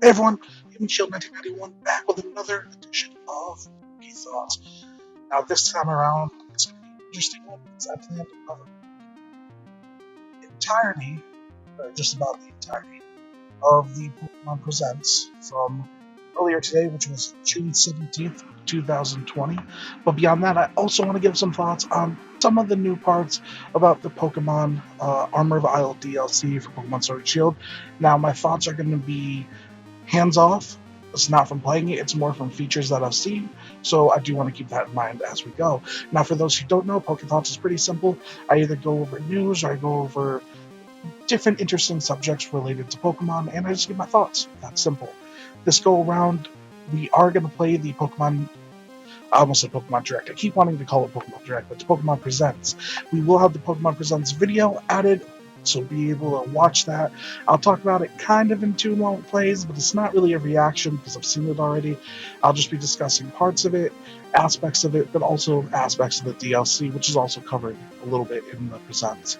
Hey everyone, Human Shield 1991 back with another edition of PokeThoughts. Now this time around, it's going to be an interesting one because I plan to cover the entirety, or just about the entirety, of the Pokemon Presents from earlier today, which was June 17th, 2020. But beyond that, I also want to give some thoughts on some of the new parts about the Pokemon Armor of Isle DLC for Pokemon Sword and Shield. Now, my thoughts are going to be hands off. It's not from playing it, it's more from features that I've seen, so I do want to keep that in mind as we go. Now, for those who don't know, PokeThoughts is pretty simple. I either go over news or I go over different interesting subjects related to Pokemon, and I just give my thoughts. That's simple. This go around, we are going to play the Pokemon. I almost said Pokemon Direct. I keep wanting to call it Pokemon Direct, but it's Pokemon Presents. We will have the Pokemon Presents video added, so be able to watch that. I'll talk about it kind of in tune while it plays, but it's not really a reaction because I've seen it already. I'll just be discussing parts of it, aspects of it, but also aspects of the DLC, which is also covered a little bit in the Presents.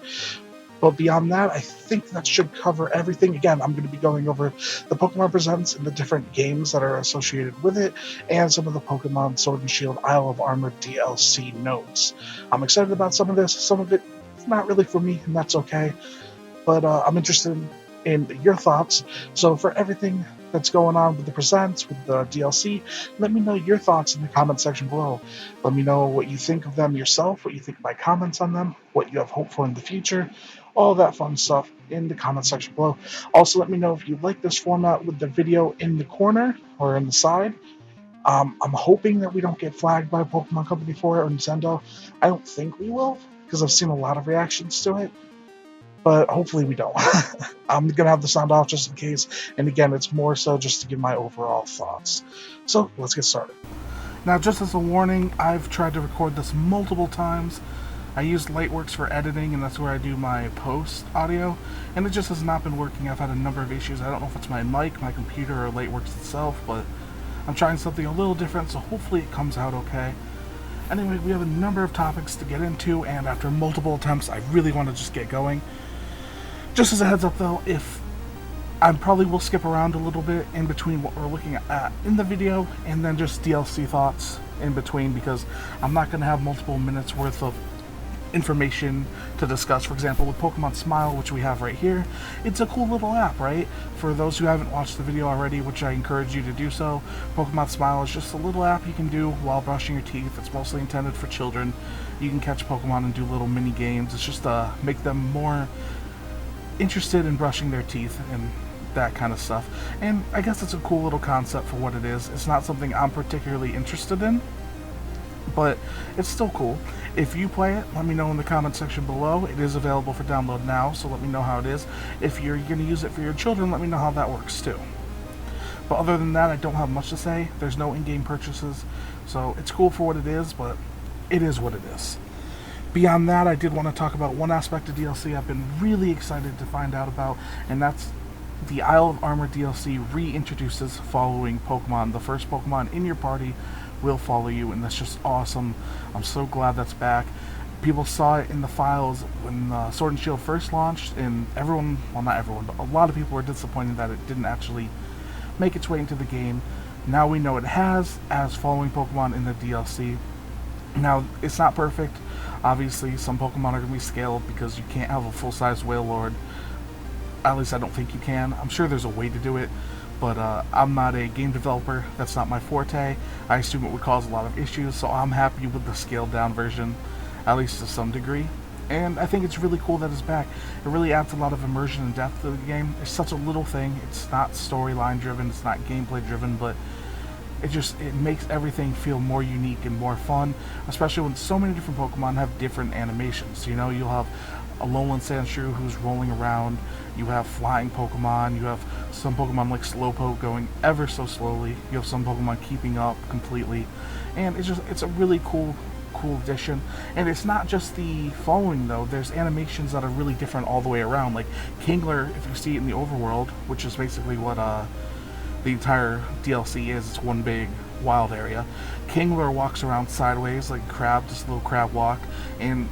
But beyond that, I think that should cover everything. Again, I'm going to be going over the Pokemon Presents and the different games that are associated with it, and some of the Pokemon Sword and Shield Isle of Armor DLC notes. I'm excited about some of this. Some of it is not really for me, and that's okay. But I'm interested in your thoughts. So for everything that's going on with the Presents, with the DLC, let me know your thoughts in the comment section below. Let me know what you think of them yourself, what you think of my comments on them, what you have hope for in the future, all that fun stuff in the comment section below. Also, let me know if you like this format with the video in the corner or in the side. I'm hoping that we don't get flagged by a Pokemon Company for it or Nintendo. I don't think we will, because I've seen a lot of reactions to it, but hopefully we don't. I'm going to have the sound off just in case, and again, it's more so just to give my overall thoughts. So, let's get started. Now, just as a warning, I've tried to record this multiple times. I used Lightworks for editing, and that's where I do my post audio, and it just has not been working. I've had a number of issues. I don't know if it's my mic, my computer, or Lightworks itself, but I'm trying something a little different, so hopefully it comes out okay. Anyway, we have a number of topics to get into, and after multiple attempts, I really want to just get going. Just as a heads up, though, if I probably will skip around a little bit in between what we're looking at in the video and then just DLC thoughts in between, because I'm not going to have multiple minutes worth of information to discuss. For example, with Pokemon Smile, which we have right here, it's a cool little app, right? For those who haven't watched the video already, which I encourage you to do so, Pokemon Smile is just a little app you can do while brushing your teeth. It's mostly intended for children. You can catch Pokemon and do little mini games. It's just to make them more interested in brushing their teeth and that kind of stuff. And I guess it's a cool little concept for what it is. It's not something I'm particularly interested in, but it's still cool. If you play it, let me know in the comment section below. It is available for download now, so let me know how it is. If you're going to use it for your children, let me know how that works too. But other than that, I don't have much to say. There's no in-game purchases, so it's cool for what it is, but it is what it is. Beyond that, I did want to talk about one aspect of DLC I've been really excited to find out about, and that's the Isle of Armor DLC reintroduces following Pokemon. The first Pokemon in your party will follow you, and that's just awesome. I'm so glad that's back. People saw it in the files when Sword and Shield first launched, and everyone, well, not everyone, but a lot of people were disappointed that it didn't actually make its way into the game. Now we know it has, as following Pokemon in the DLC. Now, it's not perfect. Obviously, some Pokemon are going to be scaled because you can't have a full-size Wailord. At least I don't think you can. I'm sure there's a way to do it, but I'm not a game developer. That's not my forte. I assume it would cause a lot of issues, so I'm happy with the scaled-down version, at least to some degree. And I think it's really cool that it's back. It really adds a lot of immersion and depth to the game. It's such a little thing. It's not storyline-driven. It's not gameplay-driven, but it makes everything feel more unique and more fun, especially when so many different Pokemon have different animations. You know, you'll have a Lowland Sandshrew who's rolling around, you have flying Pokemon, you have some Pokemon like Slowpoke going ever so slowly, you have some Pokemon keeping up completely, and it's a really cool addition. And it's not just the following though, there's animations that are really different all the way around. Like Kingler, if you see it in the overworld, which is basically what the entire DLC is, it's one big wild area. Kingler walks around sideways like a crab, just a little crab walk, and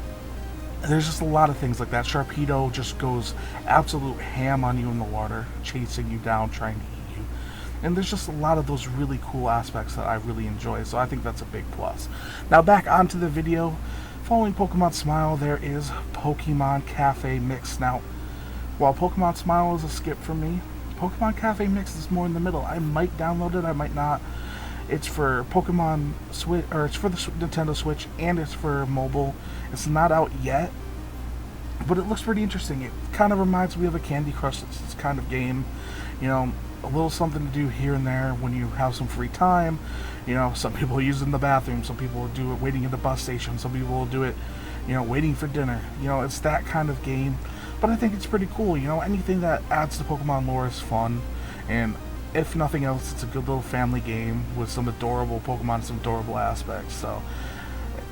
there's just a lot of things like that. Sharpedo just goes absolute ham on you in the water, chasing you down, trying to eat you. And there's just a lot of those really cool aspects that I really enjoy, so I think that's a big plus. Now back onto the video. Following Pokemon Smile, there is Pokemon Cafe Mix. Now, while Pokemon Smile is a skip for me, Pokemon Cafe Mix is more in the middle. I might download it, I might not. It's for Pokemon Switch, or it's for the Nintendo Switch, and it's for mobile. It's not out yet, but it looks pretty interesting. It kind of reminds me of a Candy Crush kind of game. You know, a little something to do here and there when you have some free time. You know, some people use it in the bathroom, some people will do it waiting at the bus station, some people will do it, you know, waiting for dinner. You know, it's that kind of game, but I think it's pretty cool. You know, anything that adds to Pokemon lore is fun, and if nothing else, it's a good little family game with some adorable Pokemon, some adorable aspects. So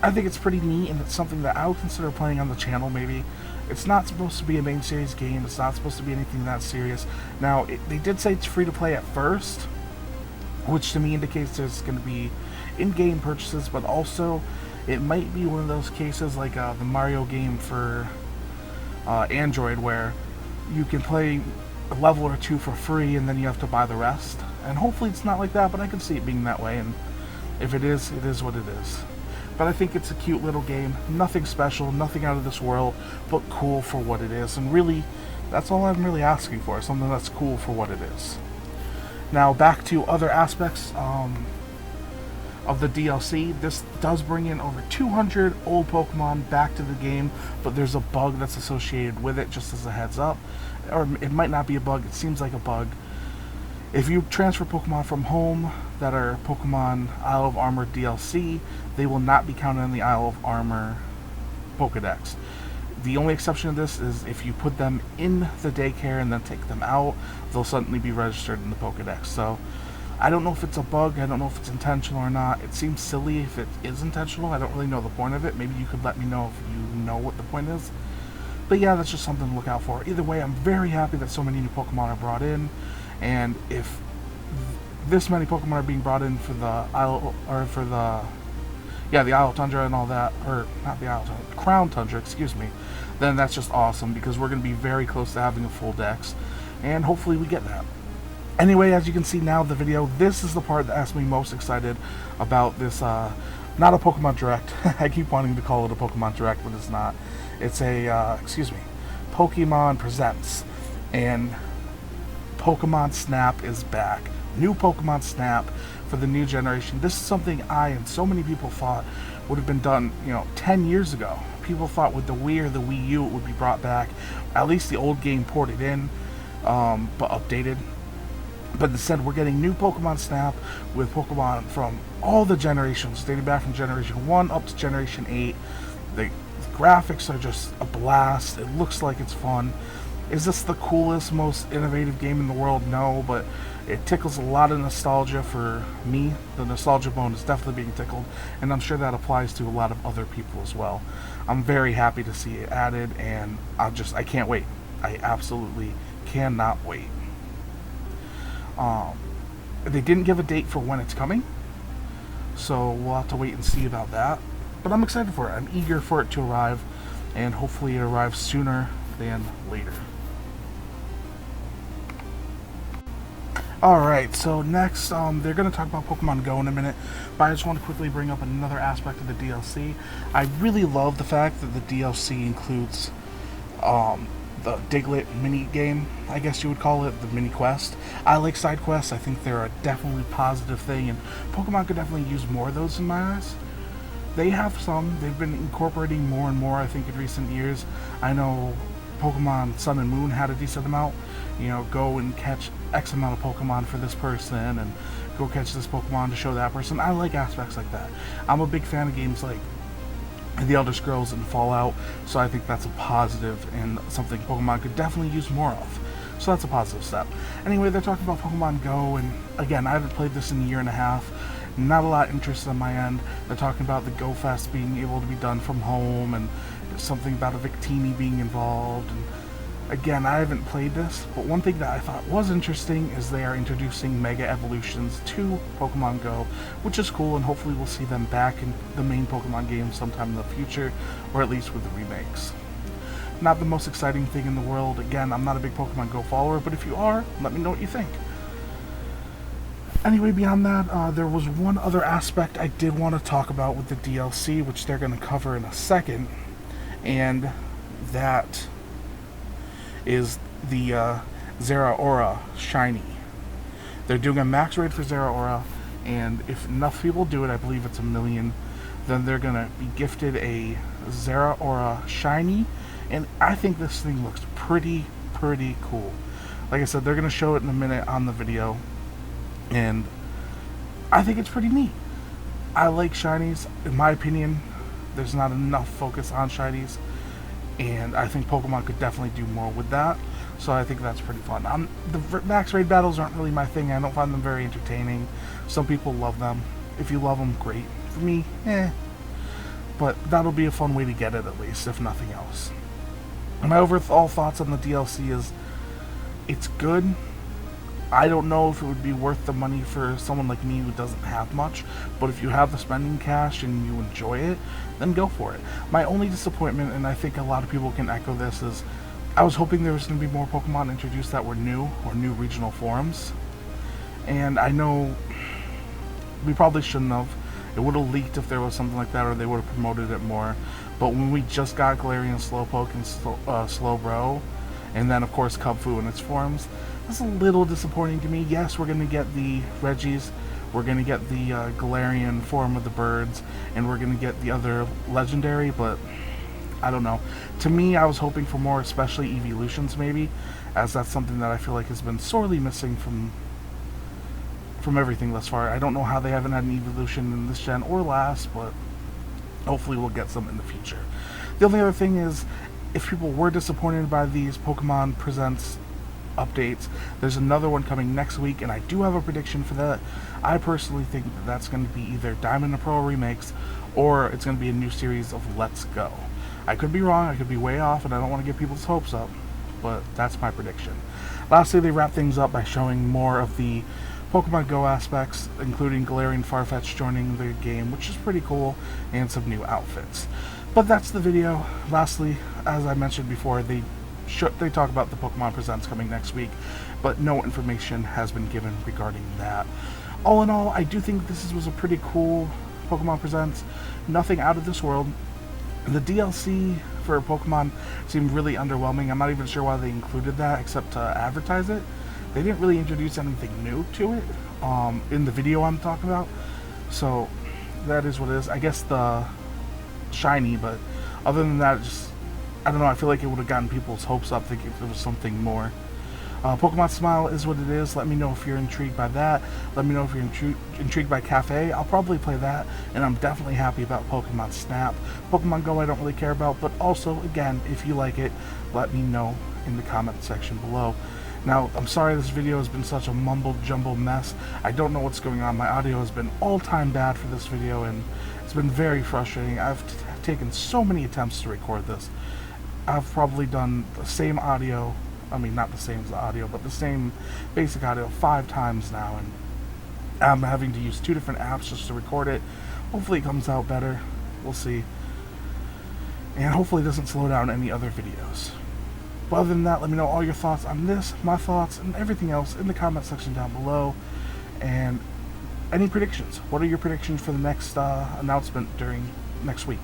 I think it's pretty neat, and it's something that I would consider playing on the channel maybe. It's not supposed to be a main series game. It's not supposed to be anything that serious. Now, they did say it's free to play at first, which to me indicates there's going to be in-game purchases, but also it might be one of those cases like the Mario game for Android, where you can play a level or two for free and then you have to buy the rest. And hopefully it's not like that, but I can see it being that way, and if it is what it is. But I think it's a cute little game. Nothing special, nothing out of this world, but cool for what it is. And really, that's all I'm really asking for, something that's cool for what it is. Now, back to other aspects of the DLC. This does bring in over 200 old Pokemon back to the game, but there's a bug that's associated with it, just as a heads up. Or it might not be a bug, it seems like a bug. If you transfer Pokemon from home that are Pokemon Isle of Armor DLC, they will not be counted in the Isle of Armor Pokedex. The only exception to this is if you put them in the daycare and then take them out, they'll suddenly be registered in the Pokedex. So I don't know if it's a bug, I don't know if it's intentional or not. It seems silly if it is intentional. I don't really know the point of it. Maybe you could let me know if you know what the point is. But yeah, that's just something to look out for. Either way, I'm very happy that so many new Pokemon are brought in. And if this many Pokemon are being brought in for the Isle, or for the, yeah, the Isle of Tundra and all that, or not the Isle of Tundra, Crown Tundra, excuse me, then that's just awesome, because we're going to be very close to having a full dex, and hopefully we get that. Anyway, as you can see now in the video, this is the part that has me most excited about this, not a Pokemon Direct. I keep wanting to call it a Pokemon Direct, but it's not. It's a, Pokemon Presents, and Pokemon Snap is back. New Pokemon Snap for the new generation. This is something I and so many people thought would have been done, 10 years ago. People thought with the Wii or the Wii U it would be brought back. At least the old game ported in, but updated. But instead, we're getting new Pokemon Snap with Pokemon from all the generations, dating back from Generation 1 up to Generation 8. The graphics are just a blast. It looks like it's fun. Is this the coolest, most innovative game in the world? No, but it tickles a lot of nostalgia for me. The nostalgia bone is definitely being tickled, and I'm sure that applies to a lot of other people as well. I'm very happy to see it added, and I can't wait. I absolutely cannot wait. They didn't give a date for when it's coming, so we'll have to wait and see about that. But I'm excited for it. I'm eager for it to arrive, and hopefully it arrives sooner than later. Alright, so next, they're going to talk about Pokemon Go in a minute, but I just want to quickly bring up another aspect of the DLC. I really love the fact that the DLC includes the Diglett mini game, I guess you would call it, the mini quest. I like side quests. I think they're a definitely positive thing, and Pokemon could definitely use more of those in my eyes. They have some. They've been incorporating more and more, I think, in recent years. I know Pokemon Sun and Moon had a decent amount. Go and catch X amount of Pokemon for this person, and go catch this Pokemon to show that person. I like aspects like that. I'm a big fan of games like The Elder Scrolls and Fallout, so I think that's a positive and something Pokemon could definitely use more of. So that's a positive step. Anyway, they're talking about Pokemon Go, and again, I haven't played this in a year and a half. Not a lot of interest on my end. They're talking about the Go Fest being able to be done from home, and something about a Victini being involved. And again, I haven't played this, but one thing that I thought was interesting is they are introducing Mega Evolutions to Pokemon Go, which is cool, and hopefully we'll see them back in the main Pokemon game sometime in the future, or at least with the remakes. Not the most exciting thing in the world. Again, I'm not a big Pokemon Go follower, but if you are, let me know what you think. Anyway, beyond that, there was one other aspect I did want to talk about with the DLC, which they're going to cover in a second, and that is the Zeraora Shiny. They're doing a max raid for Zeraora, and if enough people do it, I believe it's 1 million, then they're going to be gifted a Zeraora Shiny, and I think this thing looks pretty cool. Like I said, they're going to show it in a minute on the video, and I think it's pretty neat. I like shinies. In my opinion, there's not enough focus on shinies, and I think Pokemon could definitely do more with that. So I think that's pretty fun. The max raid battles aren't really my thing. I don't find them very entertaining. Some people love them. If you love them, great. For me, But that'll be a fun way to get it, at least, if nothing else. My overall thoughts on the DLC is, it's good. I don't know if it would be worth the money for someone like me who doesn't have much, but if you have the spending cash and you enjoy it, then go for it. My only disappointment, and I think a lot of people can echo this, is I was hoping there was going to be more Pokemon introduced that were new, or new regional forms. And I know we probably shouldn't have. It would have leaked if there was something like that, or they would have promoted it more. But when we just got Galarian Slowpoke and Slowbro, and then of course Kubfu in its forms, that's a little disappointing to me. Yes, we're going to get the Regis, we're going to get the Galarian form of the birds, and we're going to get the other legendary, but I don't know. To me, I was hoping for more, especially evolutions maybe, as that's something that I feel like has been sorely missing from everything thus far. I don't know how they haven't had an evolution in this gen or last, but hopefully we'll get some in the future. The only other thing is, if people were disappointed by these Pokemon Presents updates, there's another one coming next week, and I do have a prediction for that. I personally think that that's going to be either Diamond and Pearl remakes, or it's going to be a new series of Let's Go. I could be wrong, I could be way off, and I don't want to get people's hopes up, but that's my prediction. Lastly, they wrap things up by showing more of the Pokemon Go aspects, including Galarian Farfetch joining the game, which is pretty cool, and some new outfits. But that's the video. Lastly, as I mentioned before, they talk about the Pokemon Presents coming next week, but no information has been given regarding that. All in all, I do think this was a pretty cool Pokemon Presents. Nothing out of this world. The DLC for Pokemon seemed really underwhelming. I'm not even sure why they included that except to advertise it. They didn't really introduce anything new to it in the video I'm talking about. So that is what it is. I guess the shiny, but other than that, just, I don't know, I feel like it would have gotten people's hopes up thinking there was something more. Pokemon Smile is what it is. Let me know if you're intrigued by that. Let me know if you're intrigued by Cafe. I'll probably play that, and I'm definitely happy about Pokemon Snap. Pokemon Go I don't really care about, but also, again, if you like it, let me know in the comment section below. Now, I'm sorry this video has been such a mumble-jumble mess. I don't know what's going on. My audio has been all-time bad for this video, and it's been very frustrating. I've taken so many attempts to record this. I've probably done the same audio, I mean, not the same audio, but the same basic audio 5 times now, and I'm having to use 2 different apps just to record it. Hopefully it comes out better. We'll see. And hopefully it doesn't slow down any other videos. But other than that, let me know all your thoughts on this, my thoughts, and everything else in the comment section down below. And any predictions. What are your predictions for the next announcement during next week?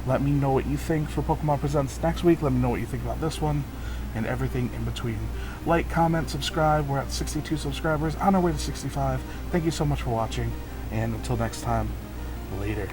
Let me know what you think for Pokemon Presents next week. Let me know what you think about this one and everything in between. Like, comment, subscribe. We're at 62 subscribers, on our way to 65. Thank you so much for watching, and until next time, later.